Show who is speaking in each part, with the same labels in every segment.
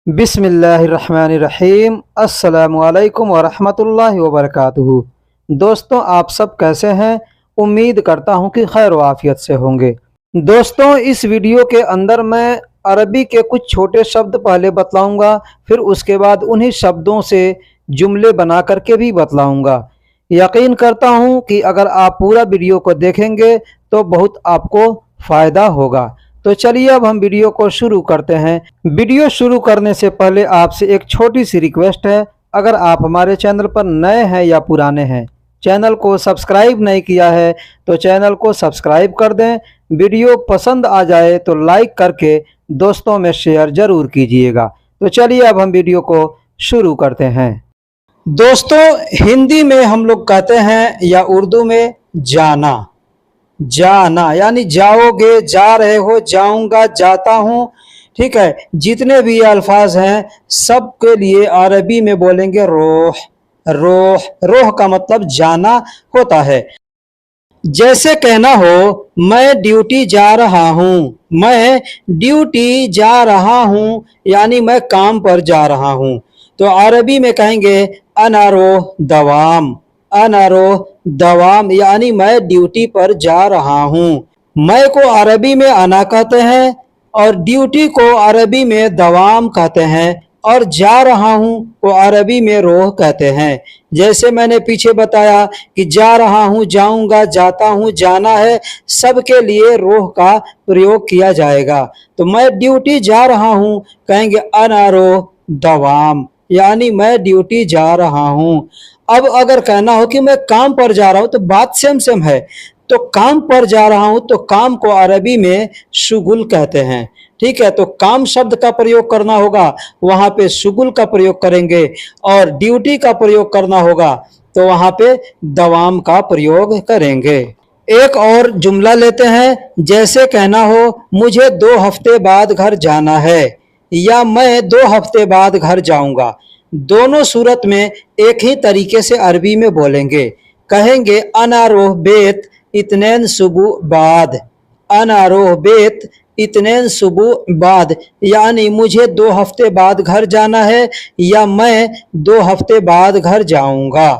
Speaker 1: बिस्मिल्लाहिर्रहमानिर्रहीम। अस्सलामुअलैकुम वरहमतुल्लाहि वबरकातुहू। दोस्तों, आप सब कैसे हैं? उम्मीद करता हूं कि खैर व आफियत से होंगे। दोस्तों, इस वीडियो के अंदर मैं अरबी के कुछ छोटे शब्द पहले बतलाऊंगा, फिर उसके बाद उन्हीं शब्दों से जुमले बना करके भी बतलाऊंगा। यकीन करता हूं कि अगर आप पूरा वीडियो को देखेंगे तो बहुत आपको फ़ायदा होगा। तो चलिए अब हम वीडियो को शुरू करते हैं। वीडियो शुरू करने से पहले आपसे एक छोटी सी रिक्वेस्ट है, अगर आप हमारे चैनल पर नए हैं या पुराने हैं, चैनल को सब्सक्राइब नहीं किया है तो चैनल को सब्सक्राइब कर दें। वीडियो पसंद आ जाए तो लाइक करके दोस्तों में शेयर ज़रूर कीजिएगा। तो चलिए अब हम वीडियो को शुरू करते हैं। दोस्तों, हिंदी में हम लोग कहते हैं या उर्दू में जाना। जाना यानी जाओगे, जा रहे हो, जाऊंगा, जाता हूं। ठीक है, जितने भी अल्फाज हैं सब के लिए अरबी में बोलेंगे रोह। रोह, रोह का मतलब जाना होता है। जैसे कहना हो मैं ड्यूटी जा रहा हूं। मैं ड्यूटी जा रहा हूं यानी मैं काम पर जा रहा हूं। तो अरबी में कहेंगे अना रोह दवाम। अना रोह दवाम यानी मैं ड्यूटी पर जा रहा हूं। मैं को अरबी में अना कहते हैं और ड्यूटी को अरबी में दवाम कहते हैं और जा रहा हूं को अरबी में रोह कहते हैं। जैसे मैंने पीछे बताया कि जा रहा हूं, जाऊंगा, जाता हूं, जाना है, सबके लिए रोह का प्रयोग किया जाएगा। तो मैं ड्यूटी जा रहा हूं कहेंगे अना रोह दवाम यानी मैं ड्यूटी जा रहा हूं। अब अगर कहना हो कि मैं काम पर जा रहा हूं तो बात सेम है। तो काम पर जा रहा हूं तो काम को अरबी में शुगुल कहते हैं। ठीक है, तो काम शब्द का प्रयोग करना होगा, वहां पे शुगुल का प्रयोग करेंगे, और ड्यूटी का प्रयोग करना होगा तो वहां पे दवाम का प्रयोग करेंगे। एक और जुमला लेते हैं। जैसे कहना हो मुझे 2 हफ्ते बाद घर जाना है या मैं 2 हफ्ते बाद घर जाऊंगा। दोनों सूरत में एक ही तरीके से अरबी में बोलेंगे। कहेंगे अना रोह बेत इतनैन सुबह बाद। अना रोह बेत इतनैन सुबह बाद यानी मुझे 2 हफ्ते बाद घर जाना है या मैं 2 हफ्ते बाद घर जाऊंगा।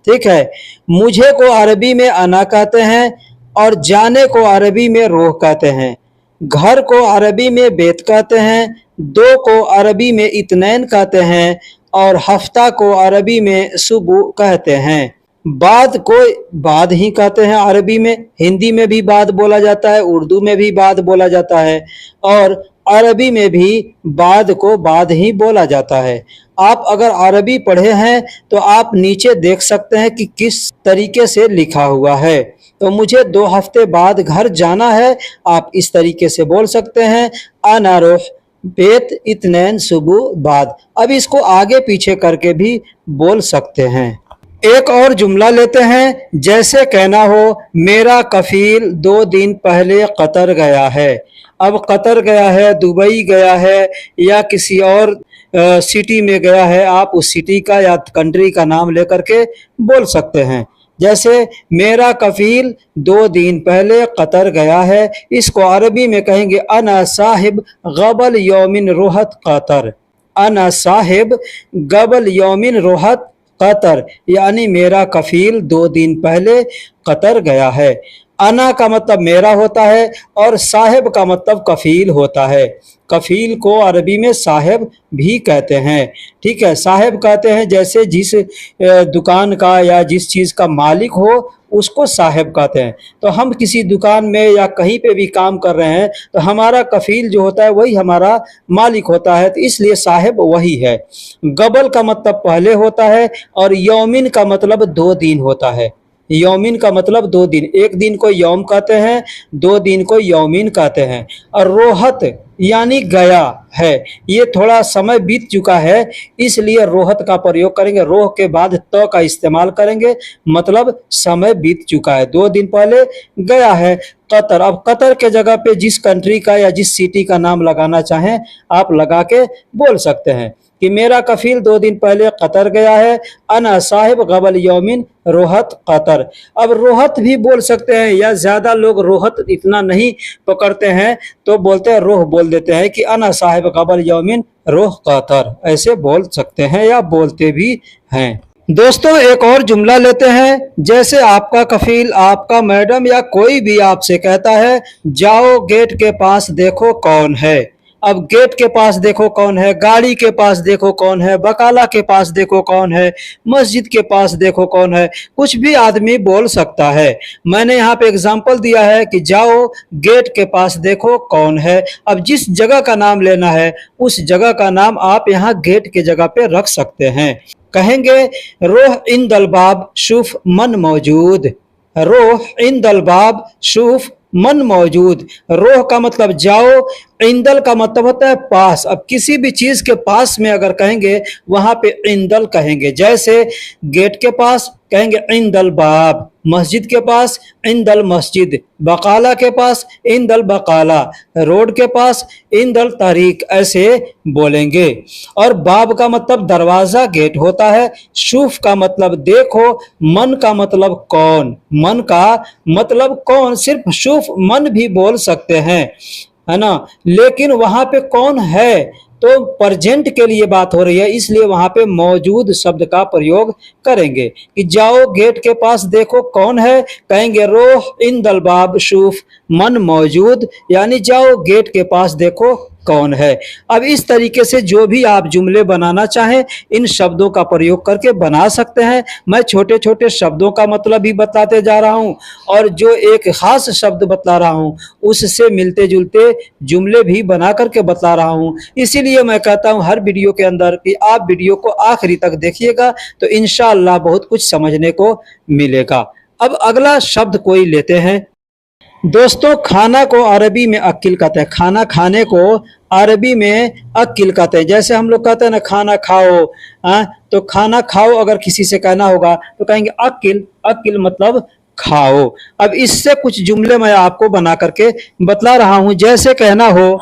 Speaker 1: ठीक है, मुझे को अरबी में अना कहते हैं और जाने को अरबी में रोह कहते हैं। घर को अरबी में बेत कहते हैं, 2 को अरबी में इतनैन कहते हैं और हफ्ता को अरबी में सुबह कहते हैं। बाद को बाद ही कहते हैं अरबी में। हिंदी में भी बाद बोला जाता है, उर्दू में भी बाद बोला जाता है और अरबी में भी बाद को बाद ही बोला जाता है। आप अगर अरबी पढ़े हैं तो आप नीचे देख सकते हैं कि किस तरीके से लिखा हुआ है। तो मुझे 2 हफ्ते बाद घर जाना है, आप इस तरीके से बोल सकते हैं अना रोह बेत इतनैन सुबह बाद। अब इसको आगे पीछे करके भी बोल सकते हैं। एक और जुमला लेते हैं। जैसे कहना हो मेरा कफील 2 दिन पहले कतर गया है। अब कतर गया है, दुबई गया है या किसी और सिटी में गया है, आप उस सिटी का या कंट्री का नाम लेकर के बोल सकते हैं। जैसे मेरा कफील 2 दिन पहले कतर गया है, इसको अरबी में कहेंगे अना साहिब गबल यौमिन रोहत कतर। अना साहिब गबल यौमिन रोहत कतर यानी मेरा कफील 2 दिन पहले कतर गया है। अना का मतलब मेरा होता है और साहिब का मतलब कफील होता है। कफील को अरबी में साहिब भी कहते हैं। ठीक है, साहिब कहते हैं जैसे जिस दुकान का या जिस चीज़ का मालिक हो उसको साहिब कहते हैं। तो हम किसी दुकान में या कहीं पे भी काम कर रहे हैं तो हमारा कफील जो होता है वही हमारा मालिक होता है, तो इसलिए साहिब वही है। गबल का मतलब पहले होता है और यौमिन का मतलब 2 दिन होता है। यौमिन का मतलब 2 दिन, एक दिन को यौम कहते हैं, 2 दिन को यौमिन कहते हैं। और रोहत यानी गया है, ये थोड़ा समय बीत चुका है इसलिए रोहत का प्रयोग करेंगे। रोह के बाद त का इस्तेमाल करेंगे, मतलब समय बीत चुका है, 2 दिन पहले गया है। कतर, अब कतर के जगह पे जिस कंट्री का या जिस सिटी का नाम लगाना चाहें आप लगा के बोल सकते हैं। कि मेरा कफील 2 दिन पहले कतर गया है, अना साहिब गबल यौमिन रोहत कतर। अब रोहत भी बोल सकते हैं, या ज्यादा लोग रोहत इतना नहीं पकड़ते हैं तो बोलते हैं रोह बोल देते हैं कि अना साहिब गबल यौमिन रोह कतर, ऐसे बोल सकते हैं या बोलते भी हैं। दोस्तों एक और जुमला लेते हैं। जैसे आपका कफील, आपका मैडम या कोई भी आपसे कहता है जाओ गेट के पास देखो कौन है। अब गेट के पास देखो कौन है, गाड़ी के पास देखो कौन है, बकाला के पास देखो कौन है, मस्जिद के पास देखो कौन है, कुछ भी आदमी बोल सकता है। मैंने यहाँ पे एग्जांपल दिया है कि जाओ गेट के पास देखो कौन है। अब जिस जगह का नाम लेना है उस जगह का नाम आप यहाँ गेट के जगह पे रख सकते हैं। कहेंगे रोह इन दलबाब शुफ मन मौजूद, रोह इन दलबाब शुफ मन मौजूद। रोह का मतलब जाओ, इंदल का मतलब होता है पास। अब किसी भी चीज के पास में अगर कहेंगे वहां पे इंदल कहेंगे। जैसे गेट के पास कहेंगे इंदल बाब, मस्जिद के पास इंदल मस्जिद, बकाला के पास इंदल बकाला, रोड के पास इंदल तारीक, ऐसे बोलेंगे। और बाब का मतलब दरवाजा गेट होता है, शूफ का मतलब देखो, मन का मतलब कौन, मन का मतलब कौन, सिर्फ शूफ मन भी बोल सकते हैं, है ना। लेकिन वहां पे कौन है तो प्रेजेंट के लिए बात हो रही है, इसलिए वहां पे मौजूद शब्द का प्रयोग करेंगे कि जाओ गेट के पास देखो कौन है, कहेंगे रोह इन दलबाब शूफ मन मौजूद, यानी जाओ गेट के पास देखो कौन है। अब इस तरीके से जो भी आप जुमले बनाना चाहें इन शब्दों का प्रयोग करके बना सकते हैं। मैं छोटे छोटे शब्दों का मतलब भी बताते जा रहा हूं और जो एक खास शब्द बता रहा हूं उससे मिलते जुलते जुमले भी बना करके बता रहा हूं। इसीलिए मैं कहता हूं हर वीडियो के अंदर कि आप वीडियो को आखिरी तक देखिएगा तो इंशाअल्लाह बहुत कुछ समझने को मिलेगा। अब अगला शब्द कोई लेते हैं। दोस्तों खाना को अरबी में अक्ल कहते हैं, खाना खाने को अरबी में अक्ल कहते हैं। जैसे हम लोग कहते हैं ना खाना खाओ, तो खाना खाओ अगर किसी से कहना होगा तो कहेंगे अक्ल, अक्ल मतलब खाओ। अब इससे कुछ जुमले मैं आपको बना करके बतला रहा हूं। जैसे कहना हो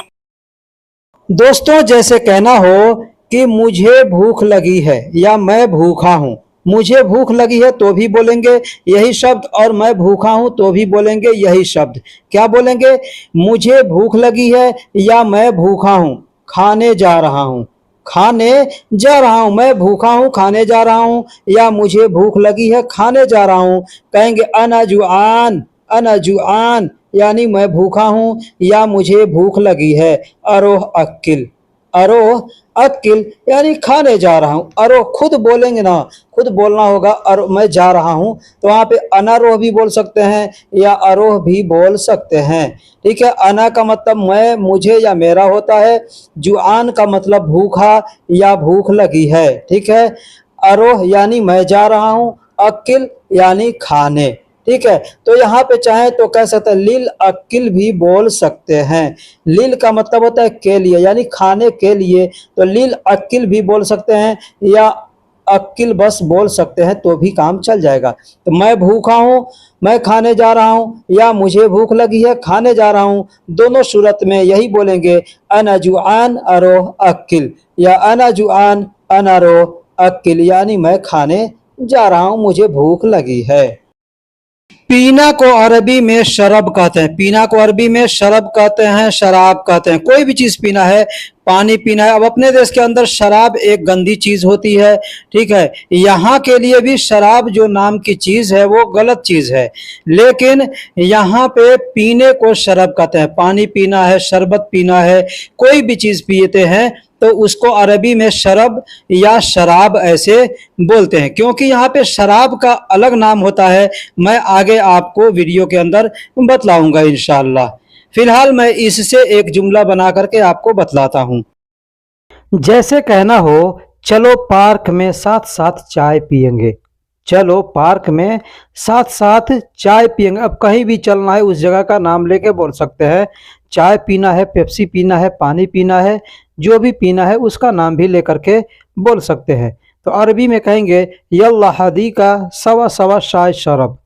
Speaker 1: दोस्तों, जैसे कहना हो कि मुझे भूख लगी है या मैं भूखा हूं। मुझे भूख लगी है तो भी बोलेंगे यही शब्द, और मैं भूखा हूं तो भी बोलेंगे यही शब्द। क्या बोलेंगे? मुझे भूख लगी है या मैं भूखा हूं, खाने जा रहा हूं, खाने जा रहा हूं। मैं भूखा हूं खाने जा रहा हूं, या मुझे भूख लगी है खाने जा रहा हूं। कहेंगे अना जुआन, अना जुआन, यानी मैं भूखा हूं या मुझे भूख लगी है। अरोह अक्ल, अरोह अक्ल यानी खाने जा रहा हूँ। अरोह खुद बोलेंगे ना, खुद बोलना होगा और मैं जा रहा हूँ तो वहाँ पे अनारोह भी बोल सकते हैं या अरोह भी बोल सकते हैं। ठीक है, अना का मतलब मैं, मुझे या मेरा होता है। जुआन का मतलब भूखा या भूख लगी है। ठीक है, अरोह यानी मैं जा रहा हूँ, अक्ल यानी खाने। ठीक है, तो यहाँ पे चाहे तो कह सकते हैं लिल अक्ल भी बोल सकते हैं। लिल का मतलब होता है के लिए, यानी खाने के लिए, तो लिल अक्ल भी बोल सकते हैं या अक्ल बस बोल सकते हैं तो भी काम चल जाएगा। तो मैं भूखा हूँ, मैं खाने जा रहा हूँ, या मुझे भूख लगी है खाने जा रहा हूँ, दोनों सूरत में यही बोलेंगे अना जुआन अरोह अक्ल, या अना जुआन अनारोह अक्ल, यानी मैं खाने जा रहा हूँ, मुझे भूख लगी है। पीना को अरबी में शरब कहते हैं, पीना को अरबी में शरब कहते हैं, शराब कहते हैं। कोई भी चीज पीना है, पानी पीना है। अब अपने देश के अंदर शराब एक गंदी चीज होती है। ठीक है, यहाँ के लिए भी शराब जो नाम की चीज है वो गलत चीज है, लेकिन यहाँ पे पीने को शरब कहते हैं। पानी पीना है, शरबत पीना है, कोई भी चीज पीते हैं तो उसको अरबी में शरब या शराब ऐसे बोलते हैं, क्योंकि यहाँ पे शराब का अलग नाम होता है। मैं आगे आपको वीडियो के अंदर बतलाऊंगा इंशाअल्लाह। फिलहाल मैं इससे एक जुमला बना करके आपको बतलाता हूँ। जैसे कहना हो चलो पार्क में साथ साथ चाय पियेंगे, चलो पार्क में साथ साथ चाय पियेंगे। अब कहीं भी चलना है उस जगह का नाम लेके बोल सकते हैं। चाय पीना है, पेप्सी पीना है, पानी पीना है, जो भी पीना है उसका नाम भी लेकर के बोल सकते हैं। तो अरबी में कहेंगे यल्ला हदी का सवा सवा शाय शरब,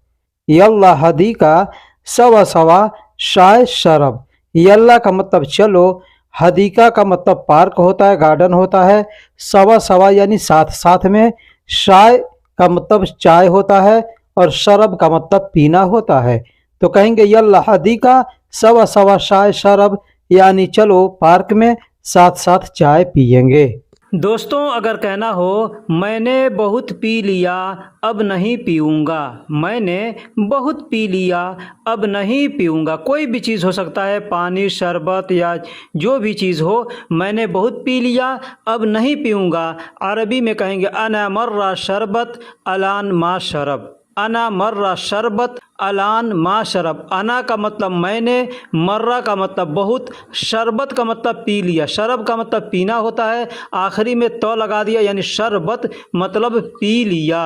Speaker 1: यल्ला हदी का सवा सवा शाय शरब। यल्ला का मतलब चलो, हदीका का मतलब पार्क होता है, गार्डन होता है। सवा सवा यानी साथ साथ में। शाय का मतलब चाय होता है और शरब का मतलब पीना होता है। तो कहेंगे यल्ला हदीका सवा सवा शाय शरब, यानी चलो पार्क में साथ साथ चाय पियेंगे। दोस्तों अगर कहना हो मैंने बहुत पी लिया अब नहीं पीऊँगा, मैंने बहुत पी लिया अब नहीं पीऊँगा, कोई भी चीज़ हो सकता है, पानी, शरबत या जो भी चीज़ हो, मैंने बहुत पी लिया अब नहीं पीऊँगा। अरबी में कहेंगे अना मर्रा शरबत अलान मा शरब, अना मर्रा शरबत अलान मा शरब। अना का मतलब मैंने, मर्रा का मतलब बहुत, शरबत का मतलब पी लिया, शरब का मतलब पीना होता है, आखिरी में तो लगा दिया यानी शरबत मतलब पी लिया।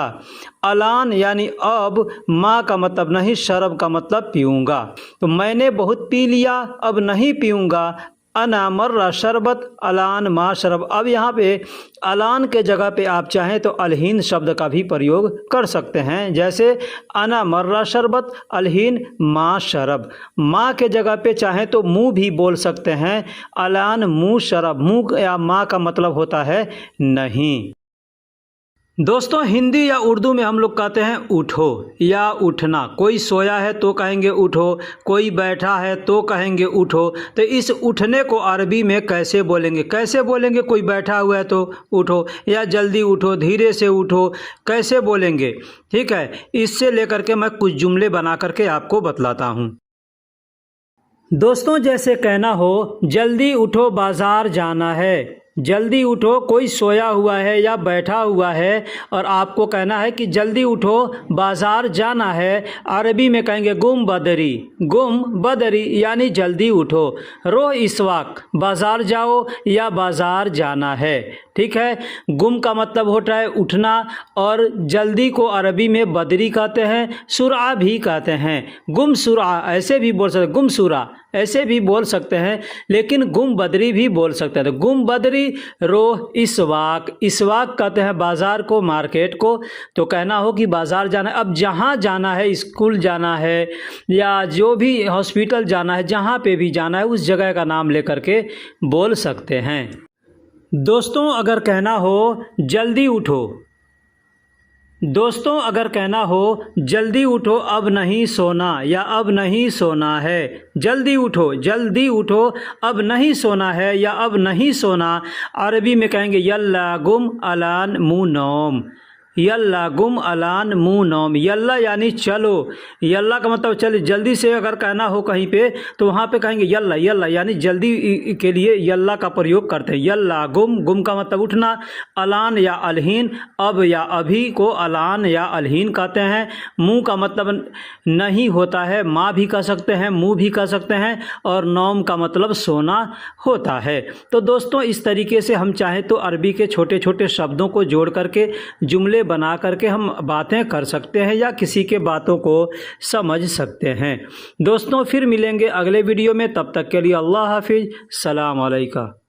Speaker 1: अलान यानी अब, मा का मतलब नहीं, शरब का मतलब पीऊँगा। तो मैंने बहुत पी लिया अब नहीं पीऊँगा, अना मर्रा शरबत अलान मा शरब। अब यहाँ पे अलान के जगह पे आप चाहें तो अलहीन शब्द का भी प्रयोग कर सकते हैं, जैसे अना मर्रा शरबत अलहीन मा शरब। माँ के जगह पे चाहें तो मुँह भी बोल सकते हैं, अलान मुँह शरब। मुँह या माँ का मतलब होता है नहीं। दोस्तों हिंदी या उर्दू में हम लोग कहते हैं उठो या उठना। कोई सोया है तो कहेंगे उठो, कोई बैठा है तो कहेंगे उठो। तो इस उठने को अरबी में कैसे बोलेंगे, कैसे बोलेंगे? कोई बैठा हुआ है तो उठो, या जल्दी उठो, धीरे से उठो, कैसे बोलेंगे? ठीक है, इससे लेकर के मैं कुछ जुमले बना करके आपको बतलाता हूँ। दोस्तों जैसे कहना हो जल्दी उठो बाज़ार जाना है, जल्दी उठो, कोई सोया हुआ है या बैठा हुआ है और आपको कहना है कि जल्दी उठो बाज़ार जाना है। अरबी में कहेंगे गुम बदरी, गुम बदरी यानी जल्दी उठो। रो इसवाक, बाज़ार जाओ या बाज़ार जाना है। ठीक है, गुम का मतलब होता है उठना, और जल्दी को अरबी में बदरी कहते हैं, सुरा भी कहते हैं। गुम सुरा ऐसे भी बोल सकते, गुम सुरा ऐसे भी बोल सकते हैं, लेकिन गुम बदरी भी बोल सकते हैं। तो गुम बदरी, रो इसवाक, इसवाक कहते हैं बाज़ार को, मार्केट को। तो कहना हो कि बाज़ार जाना है, अब जहाँ जाना है, स्कूल जाना है या जो भी हॉस्पिटल जाना है, जहाँ पे भी जाना है उस जगह का नाम लेकर के बोल सकते हैं। दोस्तों अगर कहना हो जल्दी उठो, दोस्तों अगर कहना हो जल्दी उठो अब नहीं सोना या अब नहीं सोना है, जल्दी उठो, जल्दी उठो अब नहीं सोना है या अब नहीं सोना। अरबी में कहेंगे यल्ला गुम अलान मु नौम, यल्ला गुम अलान मु नौम। यल्ला यानी चलो, यल्ला का मतलब चल, जल्दी से अगर कहना हो कहीं पे तो वहाँ पे कहेंगे यल्ला, यल्ला यानी जल्दी के लिए यल्ला का प्रयोग करते हैं। यल्ला गुम, गुम का मतलब उठना, अलान या अलहीन, अब या अभी को अलान या अलहीन कहते हैं। मुँह का मतलब नहीं होता है, माँ भी कह सकते हैं, मुँह भी कह सकते हैं, और नौम का मतलब सोना होता है। तो दोस्तों इस तरीके से हम चाहें तो अरबी के छोटे छोटे शब्दों को जोड़ करके जुमले बना करके हम बातें कर सकते हैं या किसी के बातों को समझ सकते हैं। दोस्तों फिर मिलेंगे अगले वीडियो में, तब तक के लिए अल्लाह हाफिज़, सलाम अलैकुम।